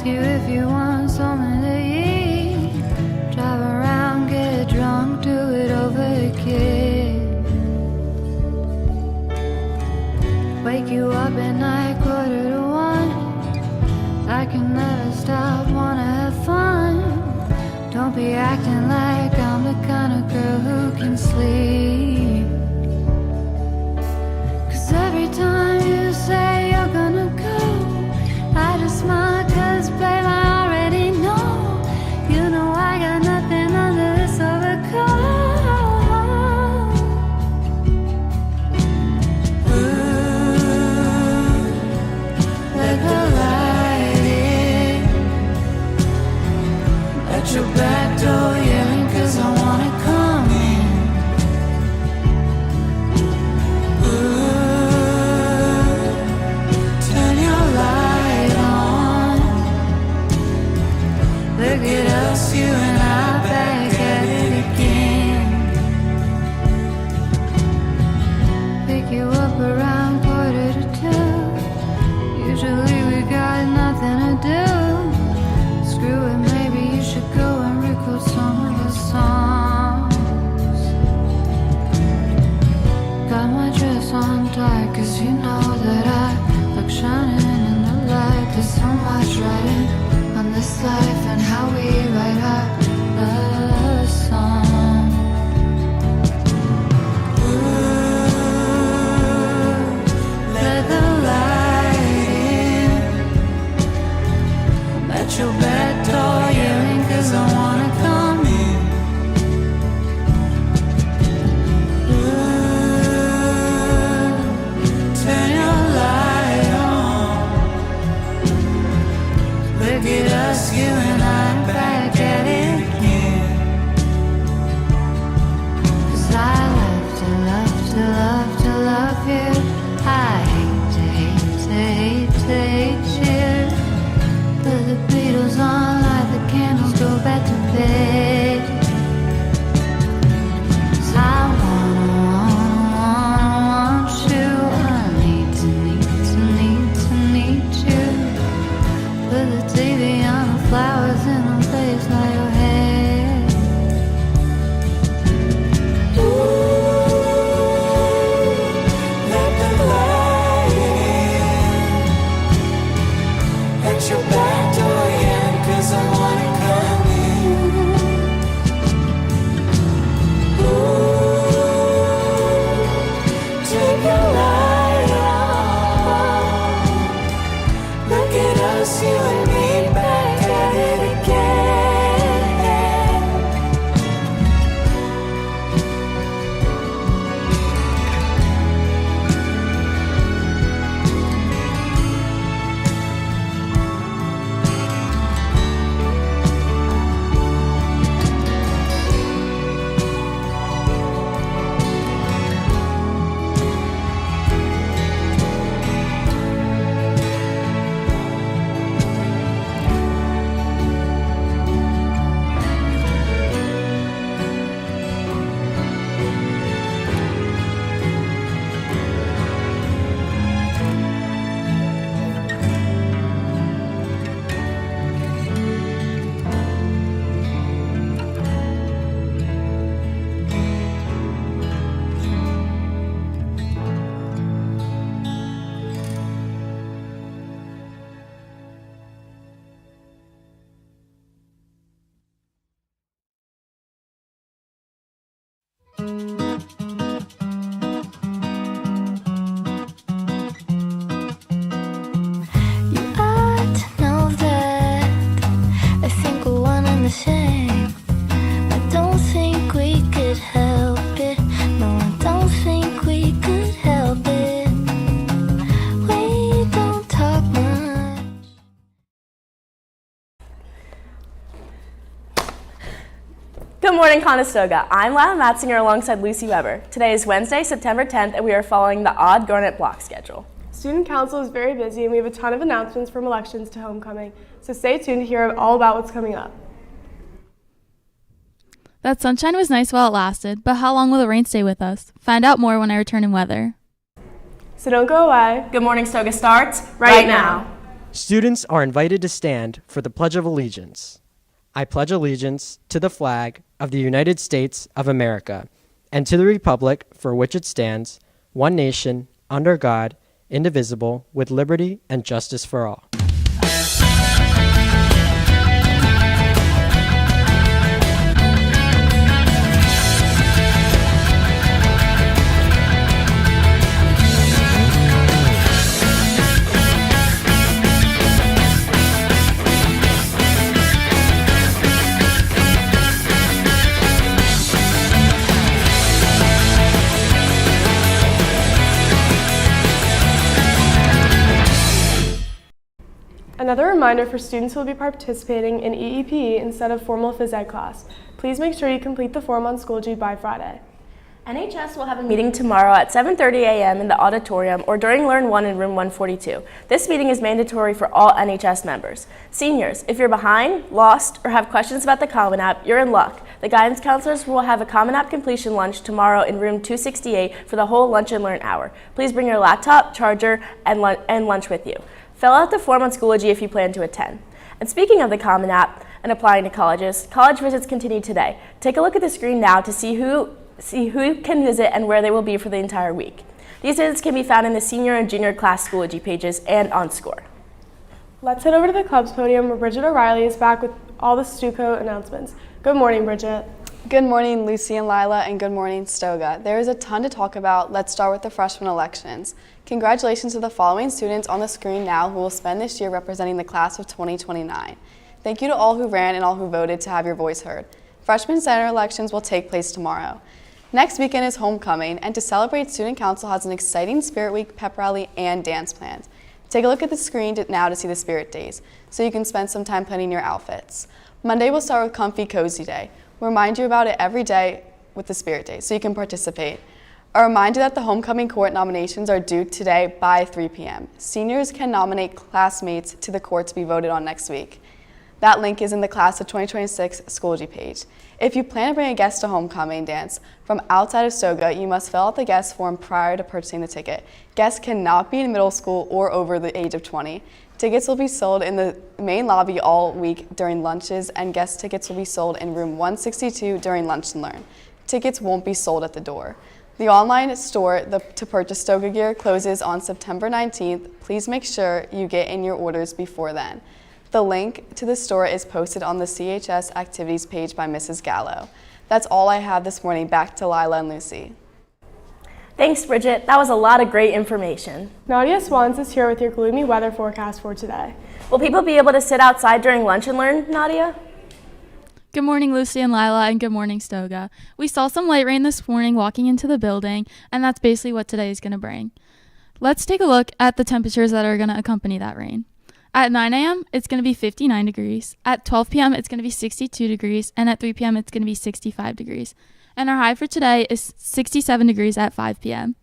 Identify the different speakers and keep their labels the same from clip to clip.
Speaker 1: you if you want something to eat. Drive around, get drunk, do it over again. Wake you up at night, 1:45. I can never stop, wanna have fun. Don't be acting like I'm the kind of girl who can sleep. 'Cause every time you say you're gonna go, I just smile 'cause babe I already know. You know I got nothing under this overcoat. Ooh, let the light in. Let your back door yelling 'cause I wanna come in. Ooh, turn your light on. Look at us, you and I back at it again. Pick you up around 1:45. Usually we got nothing to do. Screw it, maybe you should go and record some of the songs. Got my dress on tight 'cause you know that I look shining in the light. There's so much writing on this life and how we write our love song. Ooh, let the light in. Let your back door yelling 'cause I wanna come in. Ooh, turn your light on. Look at us, you and I back at it again. 'Cause I love to love to love to love you. I hate to hate to hate to hate you. Put the Beatles on, light the candles, go back to bed. 'Cause I want you. I need you. Put the TV on, the flowers in a place like your head. Ooh, let the light in. Let your back door in 'cause I wanna come in. Ooh, take your light on. Look at us, you and me back at it again. You ought to know that I think we're one and the same. I don't think we could help it. No, I don't think we could help it. We don't talk much.
Speaker 2: Good morning, Stoga. I'm Lana Matzinger alongside Lucy Weber. Today is Wednesday, September 10th, and we are following the odd garnet block schedule.
Speaker 3: Student council is very busy, and we have a ton of announcements from elections to homecoming, so stay tuned to hear all about what's coming up.
Speaker 4: That sunshine was nice while it lasted, but how long will the rain stay with us? Find out more when I return in weather.
Speaker 3: So don't go away.
Speaker 2: Good Morning Stoga starts right now.
Speaker 5: Students are invited to stand for the Pledge of Allegiance. I pledge allegiance to the flag of the United States of America and to the republic for which it stands, one nation, under God, indivisible, with liberty and justice for all.
Speaker 3: Another reminder for students who will be participating in EEP instead of formal phys ed class. Please make sure you complete the form on Schoology by Friday.
Speaker 2: NHS will have a meeting tomorrow at 7:30 a.m. in the auditorium or during Learn 1 in room 142. This meeting is mandatory for all NHS members. Seniors, if you're behind, lost, or have questions about the Common App, you're in luck. The guidance counselors will have a Common App completion lunch tomorrow in room 268 for the whole Lunch and Learn hour. Please bring your laptop, charger, and lunch with you. Fill out the form on Schoology if you plan to attend. And speaking of the Common App and applying to colleges, college visits continue today. Take a look at the screen now to see who can visit and where they will be for the entire week. These visits can be found in the senior and junior class Schoology pages and on Score.
Speaker 3: Let's head over to the club's podium where Bridget O'Reilly is back with all the Stuco announcements. Good morning, Bridget.
Speaker 6: Good morning, Lucy and Lila, and good morning, Stoga. There is a ton to talk about. Let's start with the freshman elections. Congratulations to the following students on the screen now who will spend this year representing the class of 2029. Thank you to all who ran and all who voted to have your voice heard. Freshman center elections will take place tomorrow. Next weekend is homecoming, and to celebrate, Student Council has an exciting Spirit Week, pep rally, and dance plans. Take a look at the screen now to see the Spirit Days, so you can spend some time planning your outfits. Monday will start with Comfy Cozy Day. We'll remind you about it every day with the Spirit Days, so you can participate. A reminder that the homecoming court nominations are due today by 3 p.m. Seniors can nominate classmates to the court to be voted on next week. That link is in the Class of 2026 Schoology page. If you plan to bring a guest to homecoming dance from outside of Stoga, you must fill out the guest form prior to purchasing the ticket. Guests cannot be in middle school or over the age of 20. Tickets will be sold in the main lobby all week during lunches, and guest tickets will be sold in room 162 during Lunch and Learn. Tickets won't be sold at the door. The online store to purchase Stoga gear closes on September 19th. Please make sure you get in your orders before then. The link to the store is posted on the CHS activities page by Mrs. Gallo. That's all I have this morning. Back to Lila and Lucy.
Speaker 2: Thanks, Bridget. That was a lot of great information.
Speaker 3: Nadia Swans is here with your gloomy weather forecast for today.
Speaker 2: Will people be able to sit outside during Lunch and Learn, Nadia?
Speaker 4: Good morning, Lucy and Lila, and good morning, Stoga. We saw some light rain this morning walking into the building, and that's basically what today is going to bring. Let's take a look at the temperatures that are going to accompany that rain. At 9 a.m., it's going to be 59 degrees. At 12 p.m., it's going to be 62 degrees. And at 3 p.m., it's going to be 65 degrees. And our high for today is 67 degrees at 5 p.m.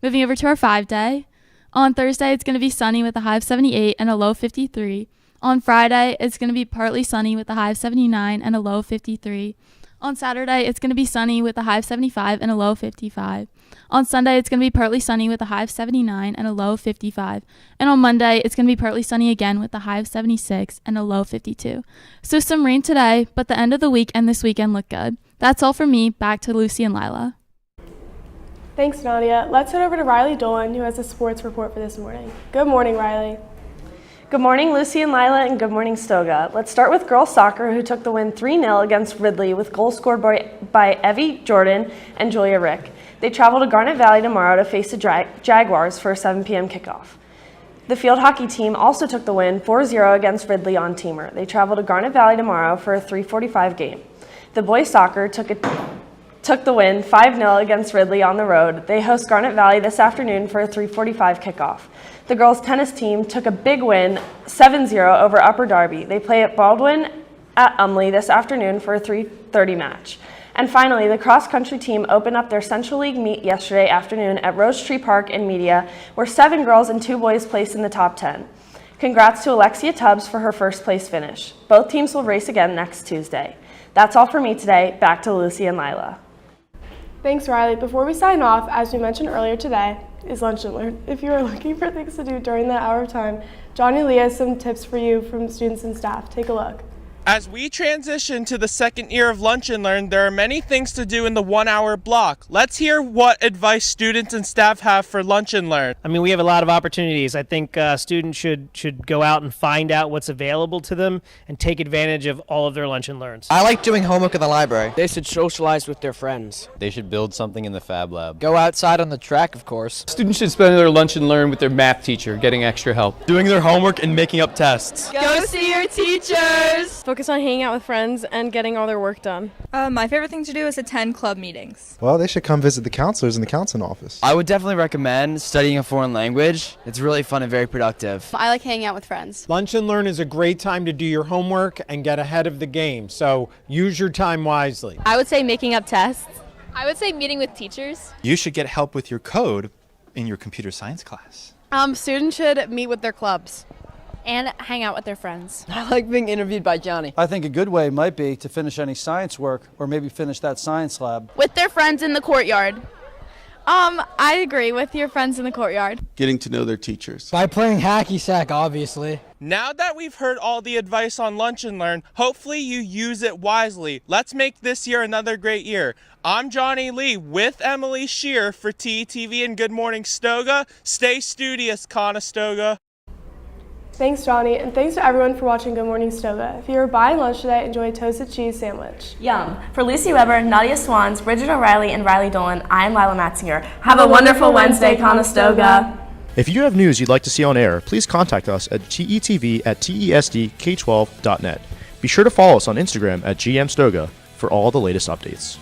Speaker 4: Moving over to our 5-day. On Thursday, it's going to be sunny with a high of 78 and a low of 53. On Friday, it's going to be partly sunny with a high of 79 and a low of 53. On Saturday, it's going to be sunny with a high of 75 and a low of 55. On Sunday, it's going to be partly sunny with a high of 79 and a low of 55. And on Monday, it's going to be partly sunny again with a high of 76 and a low of 52. So some rain today, but the end of the week and this weekend look good. That's all from me. Back to Lucy and Lila.
Speaker 3: Thanks, Nadia. Let's head over to Riley Dolan, who has a sports report for this morning. Good morning, Riley.
Speaker 7: Good morning, Lucy and Lila, and good morning, Stoga. Let's start with girls soccer, who took the win 3-0 against Ridley with goals scored by Evie Jordan and Julia Rick. They travel to Garnet Valley tomorrow to face the Jaguars for a 7 p.m. kickoff. The field hockey team also took the win 4-0 against Ridley on Teamer. They travel to Garnet Valley tomorrow for a 3:45 game. The boys soccer took the win 5-0 against Ridley on the road. They host Garnet Valley this afternoon for a 3:45 kickoff. The girls tennis team took a big win 7-0 over Upper Darby. They play at Baldwin at Umley this afternoon for a 3:30 match. And finally, the cross-country team opened up their Central League meet yesterday afternoon at Rose Tree Park in Media, where 7 girls and 2 boys placed in the top 10. Congrats to Alexia Tubbs for her first place finish. Both teams will race again next Tuesday. That's all for me today. Back to Lucy and Lila.
Speaker 3: Thanks, Riley. Before we sign off, as we mentioned earlier today, is lunch and learn. If you are looking for things to do during that hour of time, Johnny Lee has some tips for you from students and staff. Take a look.
Speaker 8: As we transition to the second year of Lunch and Learn, there are many things to do in the 1 hour block. Let's hear what advice students and staff have for Lunch and Learn.
Speaker 9: I mean, we have a lot of opportunities. I think students should go out and find out what's available to them and take advantage of all of their Lunch and Learns.
Speaker 10: I like doing homework in the library.
Speaker 11: They should socialize with their friends.
Speaker 12: They should build something in the Fab Lab.
Speaker 10: Go outside on the track, of course.
Speaker 13: Students should spend their Lunch and Learn with their math teacher, getting extra help.
Speaker 14: Doing their homework and making up tests.
Speaker 15: Go see your teachers!
Speaker 3: Focus on hanging out with friends and getting all their work done.
Speaker 15: My favorite thing to do is attend club meetings.
Speaker 16: Well, they should come visit the counselors in the counseling office.
Speaker 17: I would definitely recommend studying a foreign language. It's really fun and very productive.
Speaker 6: I like hanging out with friends.
Speaker 18: Lunch and Learn is a great time to do your homework and get ahead of the game, so use your time wisely.
Speaker 15: I would say making up tests.
Speaker 19: I would say meeting with teachers.
Speaker 20: You should get help with your code in your computer science class.
Speaker 6: Students should meet with their clubs.
Speaker 15: And hang out with their friends.
Speaker 11: I like being interviewed by Johnny.
Speaker 21: I think a good way might be to finish any science work or maybe finish that science lab.
Speaker 15: With their friends in the courtyard. I agree with your friends in the courtyard.
Speaker 22: Getting to know their teachers.
Speaker 10: By playing hacky sack, obviously.
Speaker 8: Now that we've heard all the advice on Lunch and Learn, hopefully you use it wisely. Let's make this year another great year. I'm Johnny Lee with Emily Shear for TETV and Good Morning Stoga. Stay studious, Conestoga.
Speaker 3: Thanks, Johnny, and thanks to everyone for watching Good Morning Stoga. If you are buying lunch today, enjoy a toasted cheese sandwich.
Speaker 2: Yum. For Lucy Weber, Nadia Swans, Bridget O'Reilly, and Riley Dolan, I'm Lila Matzinger. Have a wonderful Wednesday, Conestoga.
Speaker 23: If you have news you'd like to see on air, please contact us at tetv@tesdk12.net. Be sure to follow us on Instagram at GMStoga for all the latest updates.